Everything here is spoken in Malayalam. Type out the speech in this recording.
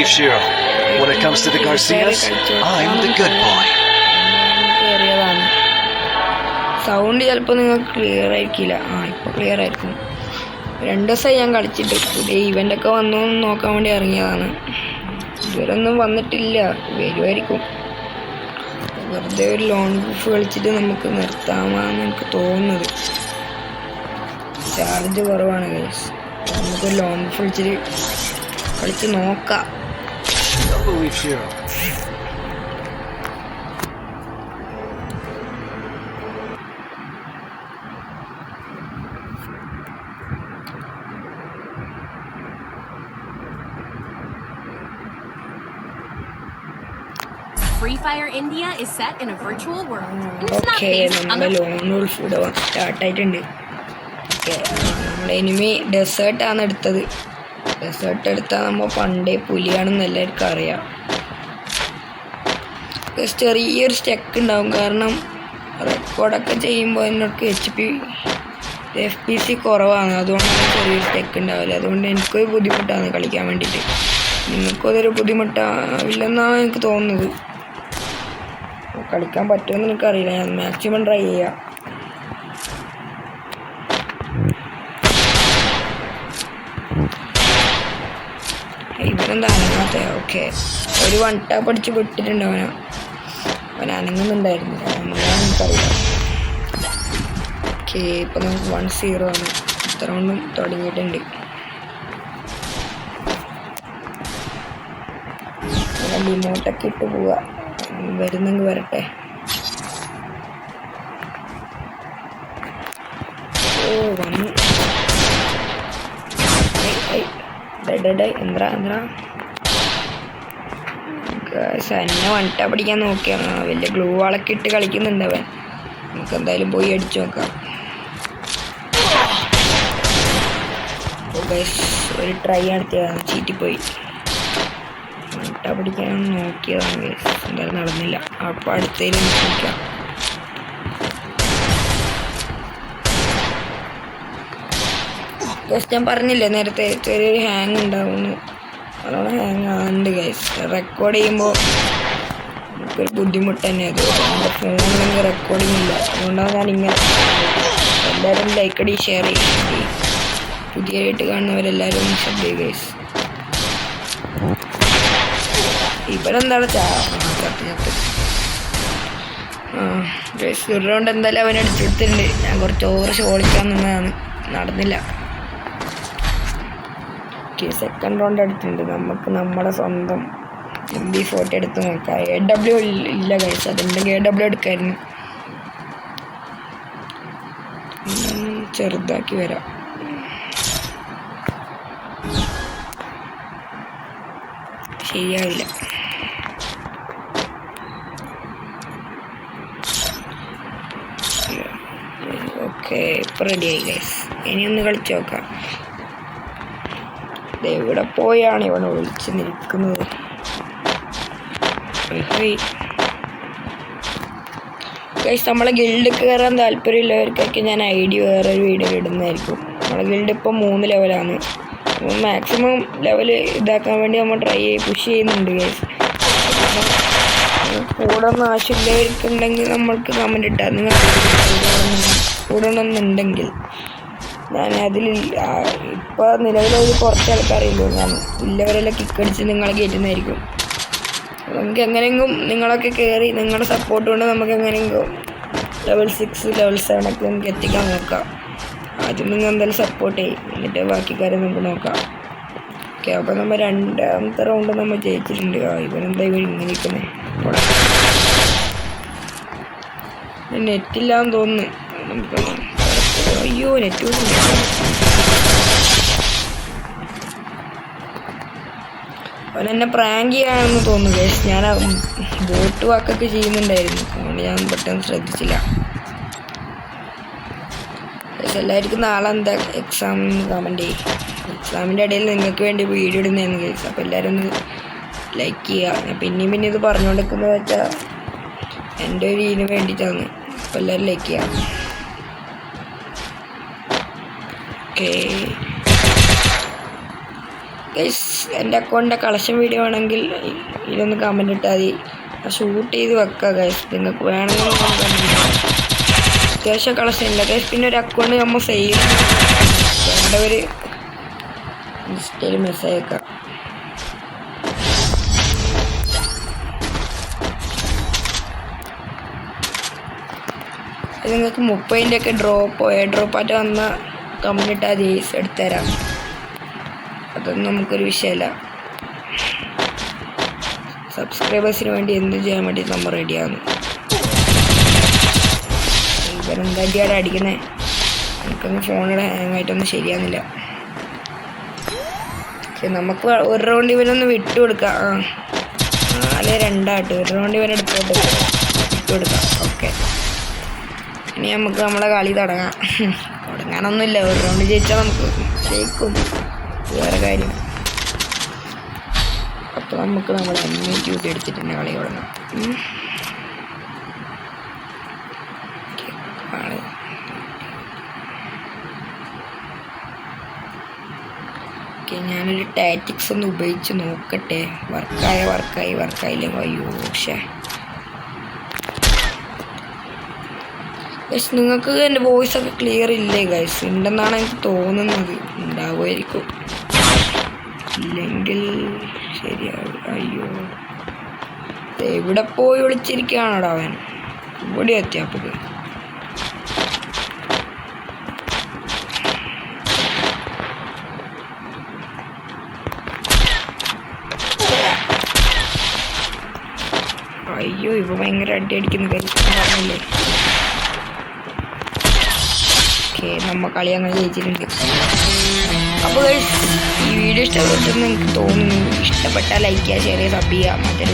believe Shiro. When it comes to the Garcias, I'm the good boy. Sound ചിലപ്പോൾ നിങ്ങൾക്ക് ക്ലിയർ ആയിരിക്കില്ല. ഇപ്പോൾ ക്ലിയർ ആയിരിക്കും. 2 ദിവസമായി ഞാൻ കളിച്ചിട്ട്. പുതിയ ഇവൻ്റൊക്കെ വന്നു നോക്കാൻ വേണ്ടി ഇറങ്ങിയതാണ്. ഇതുവരെ ഒന്നും വന്നിട്ടില്ല. വരുമായിരിക്കും. വെറുതെ ഒരു ലോൺ ബുഫ് കളിച്ചിട്ട് നമുക്ക് നിർത്താമെന്ന് എനിക്ക് തോന്നുന്നത്. ചാർജ് കുറവാണ് ഗൈസ്. നമുക്കൊരു ലോൺ ബുഫ് കളിച്ച് നോക്കാം. Free Fire India is set in a virtual world. Okay, നമ്മുടെ ലോൺ വുൾഫ് ഇവിടെ സ്റ്റാർട്ടായിട്ടുണ്ട്. ഓക്കെ, നമ്മുടെ എനിമി ഡെസേർട്ടാണ് എടുത്തത്. ഡെസേർട്ട് എടുത്താൽ നമ്മൾ പണ്ടേ പുലിയാണെന്ന് എല്ലാവർക്കും അറിയാം. ചെറിയൊരു സ്റ്റെക്ക് ഉണ്ടാവും. കാരണം റെക്കോർഡൊക്കെ ചെയ്യുമ്പോൾ എന്നൊക്കെ FPS കുറവാണ്. അതുകൊണ്ടാണ് ചെറിയൊരു സ്റ്റെക്ക് ഉണ്ടാവില്ല. അതുകൊണ്ട് എനിക്കൊരു ബുദ്ധിമുട്ടാണ് കളിക്കാൻ വേണ്ടിയിട്ട്. നിങ്ങൾക്കതൊരു ബുദ്ധിമുട്ടാവില്ലെന്നാണ് എനിക്ക് തോന്നുന്നത്. കളിക്കാൻ പറ്റുമെന്ന് എനിക്കറിയില്ല. ഞാൻ മാക്സിമം ട്രൈ ചെയ്യാം. ഇവരെന്താ അനങ്ങാത്ത? ഓക്കെ, ഒരു 1 ടാപ്പ് അടിച്ച് വിട്ടിട്ടുണ്ട്. അവൻ അനങ്ങുന്നുണ്ടായിരുന്നു. എനിക്കറിയാം. ഓക്കെ, ഇപ്പം നമുക്ക് 1-0 ആണ്. ഇത്ര കൊണ്ടും തുടങ്ങിയിട്ടുണ്ട്. ഡിമോട്ടൊക്കെ ഇട്ട് പോവുക. വരുന്നെങ്കിൽ വരട്ടെ. വന്നു. എന്നെ 1 ടാപ്പ് അടിക്കാൻ നോക്കിയാണ്. വലിയ ഗ്ലൂ വാളൊക്കെ ഇട്ട് കളിക്കുന്നുണ്ട് അവൻ. നമുക്ക് എന്തായാലും പോയി അടിച്ചു നോക്കാം. ഒരു ട്രൈ നടത്തിയതാണ്, ചീറ്റിപ്പോയി. 1 ടാപ്പ് അടിക്കാൻ നോക്കിയതാണ്. എന്തായാലും നടന്നില്ല. അപ്പോൾ അടുത്തതിലും നോക്കാം. ഞാൻ പറഞ്ഞില്ലേ നേരത്തെ ചെറിയൊരു ഹാങ് ഉണ്ടാവുമെന്ന്. അതോടെ ഹാങ് ആകുന്നുണ്ട് ഗൈസ്. റെക്കോർഡ് ചെയ്യുമ്പോൾ നമുക്കൊരു ബുദ്ധിമുട്ട് തന്നെ. അത് നമ്മുടെ ഫോണിലെങ്കിൽ റെക്കോർഡിങ് ഇല്ല. അതുകൊണ്ടാണ് ഞാനിങ്ങനെ. എല്ലാവരും ലൈക്ക് അടി, ഷെയർ ചെയ്യും. പുതിയതായിട്ട് കാണുന്നവരെല്ലാവരും ഒന്ന് ശ്രദ്ധിക്കുക ഗൈസ്. ഇവരെന്താണ് ഗൈസ്. റൗണ്ട് എന്തായാലും അവൻ അടിച്ചെടുത്തിട്ടുണ്ട്. ഞാൻ കുറച്ച് ഓവർ ഷോളിക്കാൻ നിന്നതാണ്, നടന്നില്ല. സെക്കൻഡ് റൗണ്ട് എടുത്തിട്ടുണ്ട്. നമുക്ക് നമ്മുടെ സ്വന്തം MB40 എടുത്ത് നോക്കാം. AW ഇല്ല ഗൈസ്. അതുണ്ടെങ്കിൽ AW എടുക്കായിരുന്നു. ചെറുതാക്കി വരാം. ശരിയാവില്ല. ഓക്കെ, ഇപ്പം റെഡിയായി ഗൈസ്. ഇനി ഒന്ന് കളിച്ച് നോക്കാം. എവിടെ പോയാണ് ഇവനെ വിളിച്ച് നിൽക്കുന്നത്? ഗൈസ്, നമ്മളെ ഗിൽഡ് കയറാൻ താല്പര്യമുള്ളവർക്കൊക്കെ ഞാൻ ID വേറൊരു വീഡിയോ ഇടുന്നതായിരിക്കും. നമ്മളെ ഗിൽഡ് ഇപ്പം 3 ലെവലാണ്. അപ്പം മാക്സിമം ലെവൽ ഇതാക്കാൻ വേണ്ടി നമ്മൾ പുഷ് ചെയ്യുന്നുണ്ട് ഗൈസ്. കൂടെ ഒന്ന് ആവശ്യമുള്ളവർക്കുണ്ടെങ്കിൽ നമ്മൾക്ക് കമൻറ്റ് ഇട്ടാൽ നിങ്ങൾ കൂടണമെന്നുണ്ടെങ്കിൽ ഞാൻ അതിൽ ഇപ്പോൾ നിലവിലൊരു കുറച്ച് ആൾക്കാരില്ലോ. ഞാൻ ഇല്ലവരെല്ലാം കിക്കടിച്ച് നിങ്ങളെ കയറ്റുന്നതായിരിക്കും. നമുക്ക് എങ്ങനെയെങ്കിലും നിങ്ങളൊക്കെ കയറി നിങ്ങളുടെ സപ്പോർട്ട് കൊണ്ട് നമുക്ക് എങ്ങനെയെങ്കിലും level 6 level 7 ഒക്കെ നമുക്ക് എത്തിക്കാൻ നോക്കാം. ആദ്യം നിങ്ങൾ എന്തായാലും സപ്പോർട്ട് ചെയ്യും, എന്നിട്ട് ബാക്കി കാര്യം നമുക്ക് നോക്കാം. ഓക്കെ, അപ്പോൾ നമ്മൾ 2ാമത്തെ റൗണ്ട് നമ്മൾ ജയിച്ചിട്ടുണ്ട്. ഇവനെന്താ ഇങ്ങനെ നിൽക്കുന്നത്? നെറ്റില്ലാന്ന് തോന്നുന്നു. നമുക്ക് അയ്യോ, നെറ്റ് അവനെന്നെ പ്രാങ്ക് ചെയ്യാണെന്ന് തോന്നുന്നു ഗൈസ്. ഞാൻ ബോട്ട് വാക്കൊക്കെ ചെയ്യുന്നുണ്ടായിരുന്നു, അതുകൊണ്ട് ഞാൻ പെട്ടെന്ന് ശ്രദ്ധിച്ചില്ല. എല്ലാവർക്കും നാളെ എന്താ എക്സാം കമൻറ്റ് ചെയ്യും. എക്സാമിൻ്റെ ഇടയിൽ നിങ്ങൾക്ക് വേണ്ടി വീഡിയോ ഇടുന്നതെന്ന് ഗൈസ്. അപ്പോൾ എല്ലാവരും ഒന്ന് ലൈക്ക് ചെയ്യുക. ഞാൻ പിന്നെയും ഇത് പറഞ്ഞുകൊണ്ടിരിക്കുന്നത് വെച്ചാൽ എൻ്റെ ഒരു ഇതിന് വേണ്ടിയിട്ടാണ്. അപ്പോൾ എല്ലാവരും ലൈക്ക് ചെയ്യുക. ഓക്കെ, ഗൈസ് എൻ്റെ അക്കൗണ്ടിൻ്റെ കളക്ഷൻ വീഡിയോ ആണെങ്കിൽ ഇതിലൊന്ന് കമൻറ്റ് ഇട്ടാൽ മതി. ഷൂട്ട് ചെയ്ത് വെക്കാം ഗൈസ്. നിങ്ങൾക്ക് വേണമെങ്കിൽ അത്യാവശ്യം കളക്ഷൻ ഇല്ല ഗൈസ്. പിന്നെ ഒരു അക്കൗണ്ട് നമ്മൾ സെയിൽ വേണ്ടവർ ഇൻസ്റ്റയിൽ മെസ്സേജ് അയക്കാം. നിങ്ങൾക്ക് 30-ൻ്റെ ഡ്രോപ്പോ ഡ്രോപ്പായിട്ട് വന്ന കമ്മ്യൂണിറ്റി അത് എടുത്തുതരാം. അതൊന്നും നമുക്കൊരു വിഷയമല്ല. സബ്സ്ക്രൈബേഴ്സിന് വേണ്ടി എന്ത് ചെയ്യാൻ വേണ്ടി നമ്മൾ റെഡിയാണ്. ഇവരെന്താ അടിക്കുന്നത്? എനിക്കൊന്ന് ഫോണിടെ ഹാങ്ങായിട്ടൊന്നും ശരിയാകുന്നില്ല. നമുക്ക് ഒരു റൗണ്ട് ഇവനൊന്ന് വിട്ടുകൊടുക്കാം. 4-2 ഒരു റൗണ്ട് ഇവനെ വിട്ടുകൊടുക്കാം. ഓക്കെ, ഇനി നമുക്ക് നമ്മളെ കളി തുടങ്ങാനൊന്നുമില്ല. ഒരു റൗണ്ട് ജയിച്ചാൽ നമുക്ക് ജയിക്കും, വേറെ കാര്യം. അപ്പോൾ നമുക്ക് നമ്മുടെ M2 എടുത്തിട്ട് തന്നെ കളി തുടങ്ങാം. ഓക്കെ, ഞാനൊരു ടാറ്റിക്സ് ഒന്ന് ഉപയോഗിച്ച് നോക്കട്ടെ. വർക്കായില്ലെങ്കിൽ അയ്യോ. പക്ഷേ ഗൈസ്, നിങ്ങൾക്ക് എൻ്റെ വോയിസൊക്കെ ക്ലിയർ ഇല്ലേ ഗൈസ്? ഉണ്ടെന്നാണ് എനിക്ക് തോന്നുന്നത്. ഉണ്ടാവുമായിരിക്കും, ഇല്ലെങ്കിൽ ശരിയാവും. അയ്യോ, എവിടെ പോയി വിളിച്ചിരിക്കുകയാണോടാ അവൻ? ഇവിടെ എത്തിയപ്പോൾ അയ്യോ, ഇവ ഭയങ്കര അടിക്കുന്ന പറഞ്ഞില്ലേ. ഓക്കെ, നമ്മ കളി അങ്ങനെ ജയിച്ചിട്ടുണ്ട്. അപ്പോൾ ഈ വീഡിയോ ഇഷ്ടപ്പെട്ടെന്ന് എനിക്ക് തോന്നുന്നു. ഇഷ്ടപ്പെട്ടാൽ ലൈക്ക് ചെയ്യുക, ഷെയർ ചെയ്യുക, സബ് ചെയ്യുക. മറ്റൊരു